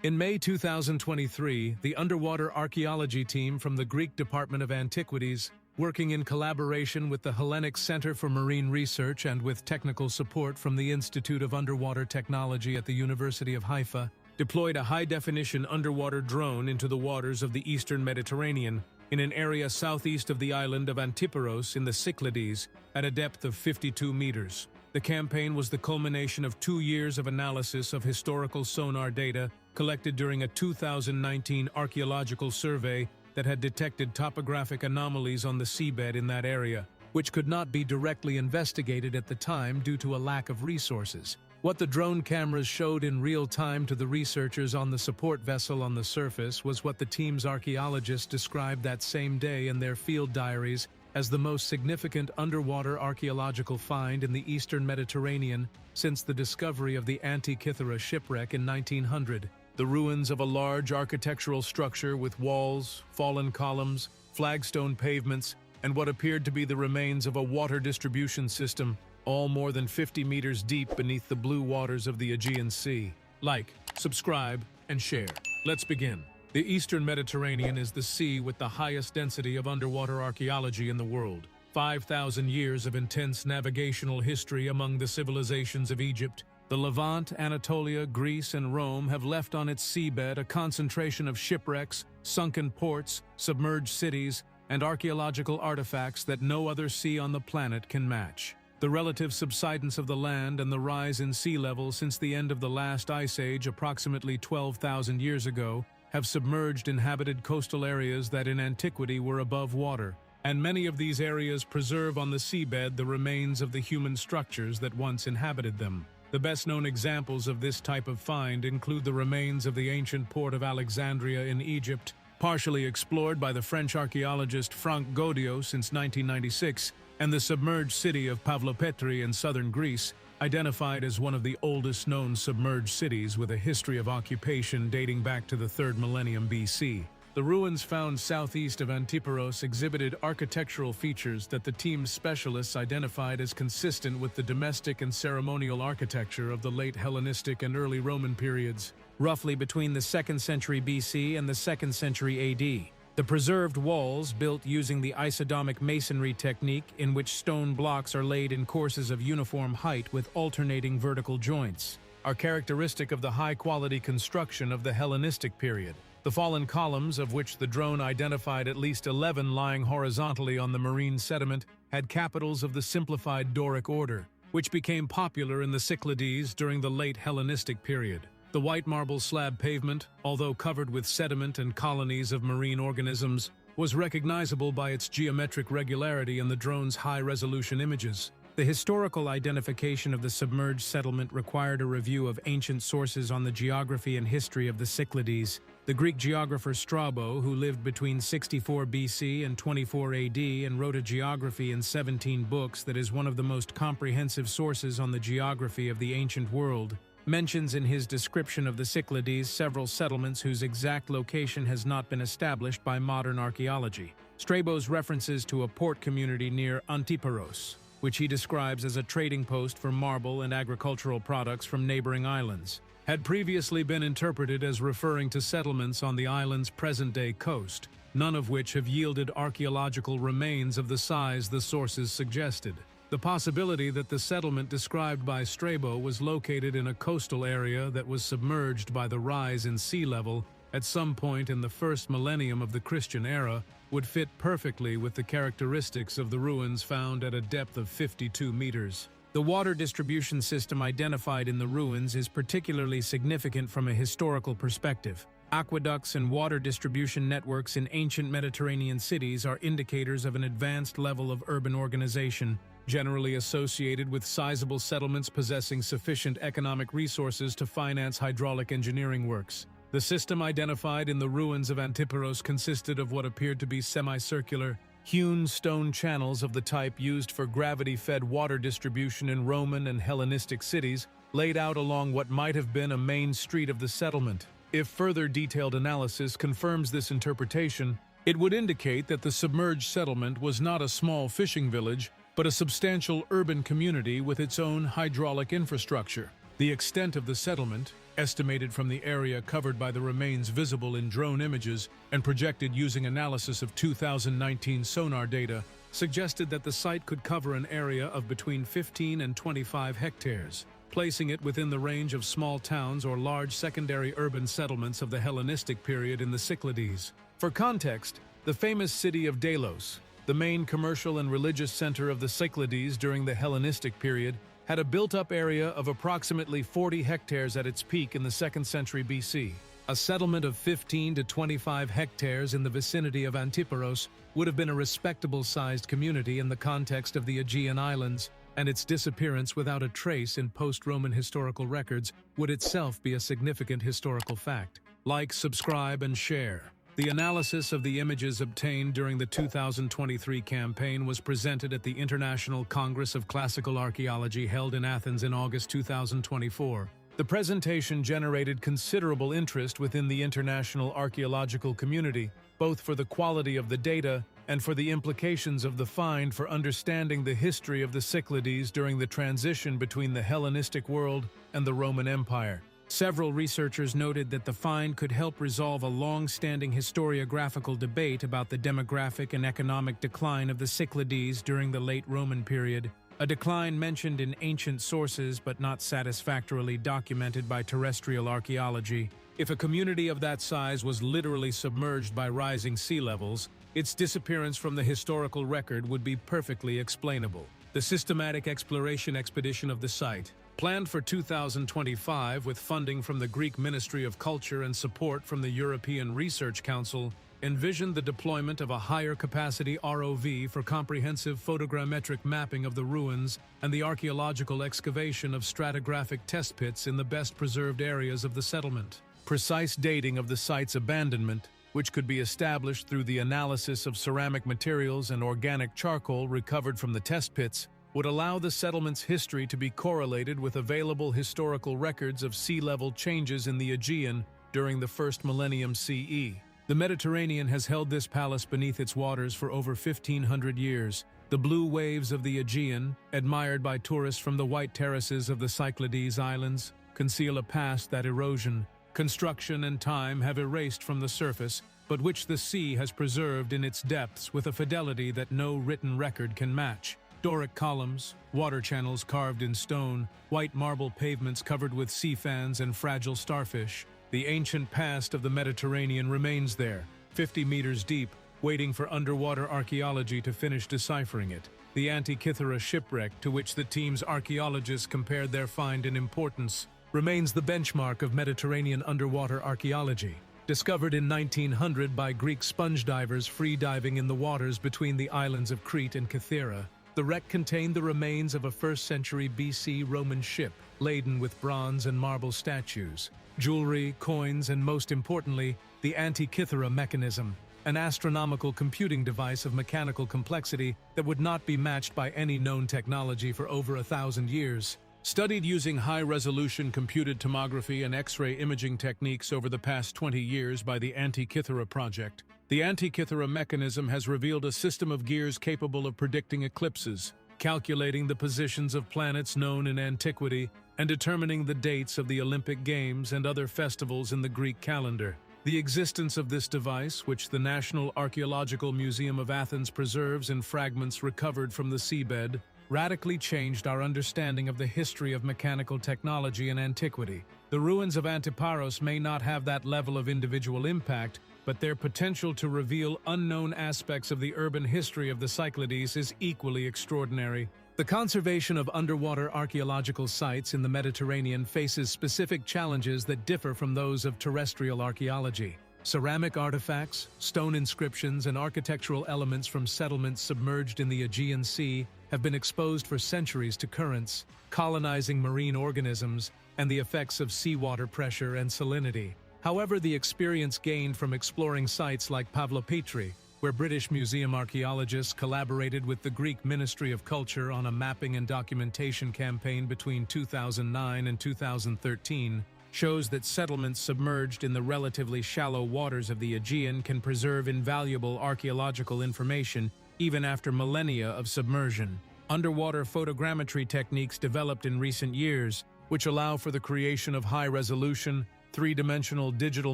In May 2023, the underwater archaeology team from the Greek Department of Antiquities, working in collaboration with the Hellenic Center for Marine Research and with technical support from the Institute of Underwater Technology at the University of Haifa, deployed a high-definition underwater drone into the waters of the eastern Mediterranean, in an area southeast of the island of Antiparos in the Cyclades, at a depth of 52 meters. The campaign was the culmination of 2 years of analysis of historical sonar data collected during a 2019 archaeological survey that had detected topographic anomalies on the seabed in that area, which could not be directly investigated at the time due to a lack of resources. What the drone cameras showed in real time to the researchers on the support vessel on the surface was what the team's archaeologists described that same day in their field diaries as the most significant underwater archaeological find in the eastern Mediterranean since the discovery of the Antikythera shipwreck in 1900. The ruins of a large architectural structure with walls, fallen columns, flagstone pavements, and what appeared to be the remains of a water distribution system, all more than 50 meters deep beneath the blue waters of the Aegean Sea. Like, subscribe, and share. Let's begin. The Eastern Mediterranean is the sea with the highest density of underwater archaeology in the world. 5,000 years of intense navigational history among the civilizations of Egypt, the Levant, Anatolia, Greece, and Rome have left on its seabed a concentration of shipwrecks, sunken ports, submerged cities, and archaeological artifacts that no other sea on the planet can match. The relative subsidence of the land and the rise in sea level since the end of the last ice age approximately 12,000 years ago have submerged inhabited coastal areas that in antiquity were above water, and many of these areas preserve on the seabed the remains of the human structures that once inhabited them. The best-known examples of this type of find include the remains of the ancient port of Alexandria in Egypt, partially explored by the French archaeologist Franck Gaudiot since 1996, and the submerged city of Pavlopetri in southern Greece, identified as one of the oldest known submerged cities with a history of occupation dating back to the 3rd millennium BC. The ruins found southeast of Antiparos exhibited architectural features that the team's specialists identified as consistent with the domestic and ceremonial architecture of the late Hellenistic and early Roman periods, roughly between the 2nd century BC and the 2nd century AD. The preserved walls, built using the isodomic masonry technique in which stone blocks are laid in courses of uniform height with alternating vertical joints, are characteristic of the high-quality construction of the Hellenistic period. The fallen columns, of which the drone identified at least 11 lying horizontally on the marine sediment, had capitals of the simplified Doric order, which became popular in the Cyclades during the late Hellenistic period. The white marble slab pavement, although covered with sediment and colonies of marine organisms, was recognizable by its geometric regularity in the drone's high-resolution images. The historical identification of the submerged settlement required a review of ancient sources on the geography and history of the Cyclades. The Greek geographer Strabo, who lived between 64 BC and 24 AD and wrote a geography in 17 books that is one of the most comprehensive sources on the geography of the ancient world, mentions in his description of the Cyclades several settlements whose exact location has not been established by modern archaeology. Strabo's references to a port community near Antiparos, which he describes as a trading post for marble and agricultural products from neighboring islands, had previously been interpreted as referring to settlements on the island's present-day coast, none of which have yielded archaeological remains of the size the sources suggested. The possibility that the settlement described by Strabo was located in a coastal area that was submerged by the rise in sea level at some point in the 1st millennium of the Christian era would fit perfectly with the characteristics of the ruins found at a depth of 52 meters. The water distribution system identified in the ruins is particularly significant from a historical perspective. Aqueducts and water distribution networks in ancient Mediterranean cities are indicators of an advanced level of urban organization, generally associated with sizable settlements possessing sufficient economic resources to finance hydraulic engineering works. The system identified in the ruins of Antiparos consisted of what appeared to be semicircular, hewn stone channels of the type used for gravity-fed water distribution in Roman and Hellenistic cities, laid out along what might have been a main street of the settlement. If further detailed analysis confirms this interpretation, it would indicate that the submerged settlement was not a small fishing village, but a substantial urban community with its own hydraulic infrastructure. The extent of the settlement, estimated from the area covered by the remains visible in drone images and projected using analysis of 2019 sonar data, suggested that the site could cover an area of between 15 and 25 hectares, placing it within the range of small towns or large secondary urban settlements of the Hellenistic period in the Cyclades. For context, the famous city of Delos, the main commercial and religious center of the Cyclades during the Hellenistic period, had a built-up area of approximately 40 hectares at its peak in the 2nd century BC. A settlement of 15 to 25 hectares in the vicinity of Antiparos would have been a respectable-sized community in the context of the Aegean Islands, and its disappearance without a trace in post-Roman historical records would itself be a significant historical fact. Like, subscribe, and share. The analysis of the images obtained during the 2023 campaign was presented at the International Congress of Classical Archaeology held in Athens in August 2024. The presentation generated considerable interest within the international archaeological community, both for the quality of the data and for the implications of the find for understanding the history of the Cyclades during the transition between the Hellenistic world and the Roman Empire. Several researchers noted that the find could help resolve a long-standing historiographical debate about the demographic and economic decline of the Cyclades during the late Roman period, a decline mentioned in ancient sources but not satisfactorily documented by terrestrial archaeology. If a community of that size was literally submerged by rising sea levels, its disappearance from the historical record would be perfectly explainable. The systematic exploration expedition of the site, planned for 2025 with funding from the Greek Ministry of Culture and support from the European Research Council, envisioned the deployment of a higher-capacity ROV for comprehensive photogrammetric mapping of the ruins and the archaeological excavation of stratigraphic test pits in the best-preserved areas of the settlement. Precise dating of the site's abandonment, which could be established through the analysis of ceramic materials and organic charcoal recovered from the test pits, would allow the settlement's history to be correlated with available historical records of sea level changes in the Aegean during the first millennium CE. The Mediterranean has held this palace beneath its waters for over 1,500 years. The blue waves of the Aegean, admired by tourists from the white terraces of the Cyclades Islands, conceal a past that erosion, construction, and time have erased from the surface, but which the sea has preserved in its depths with a fidelity that no written record can match. Doric columns, water channels carved in stone, white marble pavements covered with sea fans and fragile starfish. The ancient past of the Mediterranean remains there, 50 meters deep, waiting for underwater archaeology to finish deciphering it. The Antikythera shipwreck, to which the team's archaeologists compared their find in importance, remains the benchmark of Mediterranean underwater archaeology. Discovered in 1900 by Greek sponge divers free-diving in the waters between the islands of Crete and Kythera, the wreck contained the remains of a 1st century BC Roman ship laden with bronze and marble statues, jewelry, coins, and most importantly, the Antikythera mechanism, an astronomical computing device of mechanical complexity that would not be matched by any known technology for over 1,000 years. Studied using high-resolution computed tomography and X-ray imaging techniques over the past 20 years by the Antikythera project, the Antikythera mechanism has revealed a system of gears capable of predicting eclipses, calculating the positions of planets known in antiquity, and determining the dates of the Olympic Games and other festivals in the Greek calendar. The existence of this device, which the National Archaeological Museum of Athens preserves in fragments recovered from the seabed, radically changed our understanding of the history of mechanical technology in antiquity. The ruins of Antiparos may not have that level of individual impact, but their potential to reveal unknown aspects of the urban history of the Cyclades is equally extraordinary. The conservation of underwater archaeological sites in the Mediterranean faces specific challenges that differ from those of terrestrial archaeology. Ceramic artifacts, stone inscriptions, and architectural elements from settlements submerged in the Aegean Sea have been exposed for centuries to currents, colonizing marine organisms, and the effects of seawater pressure and salinity. However, the experience gained from exploring sites like Pavlopetri, where British museum archaeologists collaborated with the Greek Ministry of Culture on a mapping and documentation campaign between 2009 and 2013, shows that settlements submerged in the relatively shallow waters of the Aegean can preserve invaluable archaeological information even after millennia of submersion. Underwater photogrammetry techniques developed in recent years, which allow for the creation of high-resolution, three-dimensional digital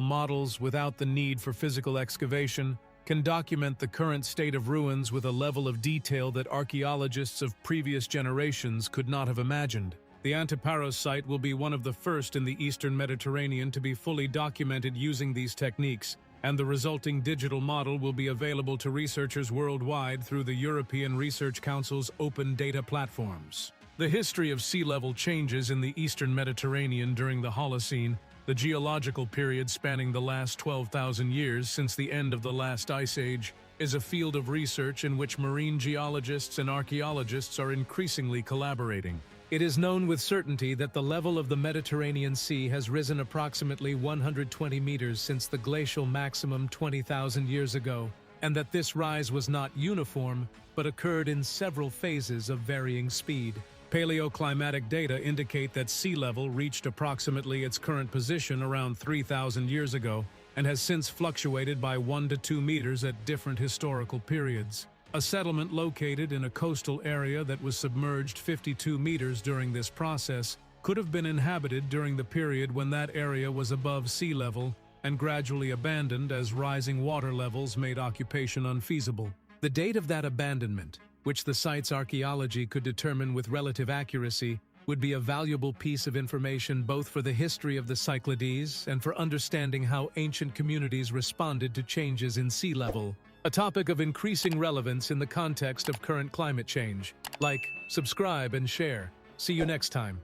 models without the need for physical excavation, can document the current state of ruins with a level of detail that archaeologists of previous generations could not have imagined. The Antiparos site will be one of the first in the Eastern Mediterranean to be fully documented using these techniques, and the resulting digital model will be available to researchers worldwide through the European Research Council's open data platforms. The history of sea level changes in the Eastern Mediterranean during the Holocene, the geological period spanning the last 12,000 years since the end of the last ice age, is a field of research in which marine geologists and archaeologists are increasingly collaborating. It is known with certainty that the level of the Mediterranean Sea has risen approximately 120 meters since the glacial maximum 20,000 years ago, and that this rise was not uniform, but occurred in several phases of varying speed. Paleoclimatic data indicate that sea level reached approximately its current position around 3,000 years ago and has since fluctuated by 1 to 2 meters at different historical periods. A settlement located in a coastal area that was submerged 52 meters during this process could have been inhabited during the period when that area was above sea level and gradually abandoned as rising water levels made occupation unfeasible. The date of that abandonment, which the site's archaeology could determine with relative accuracy, would be a valuable piece of information both for the history of the Cyclades and for understanding how ancient communities responded to changes in sea level, a topic of increasing relevance in the context of current climate change. Like, subscribe, and share. See you next time.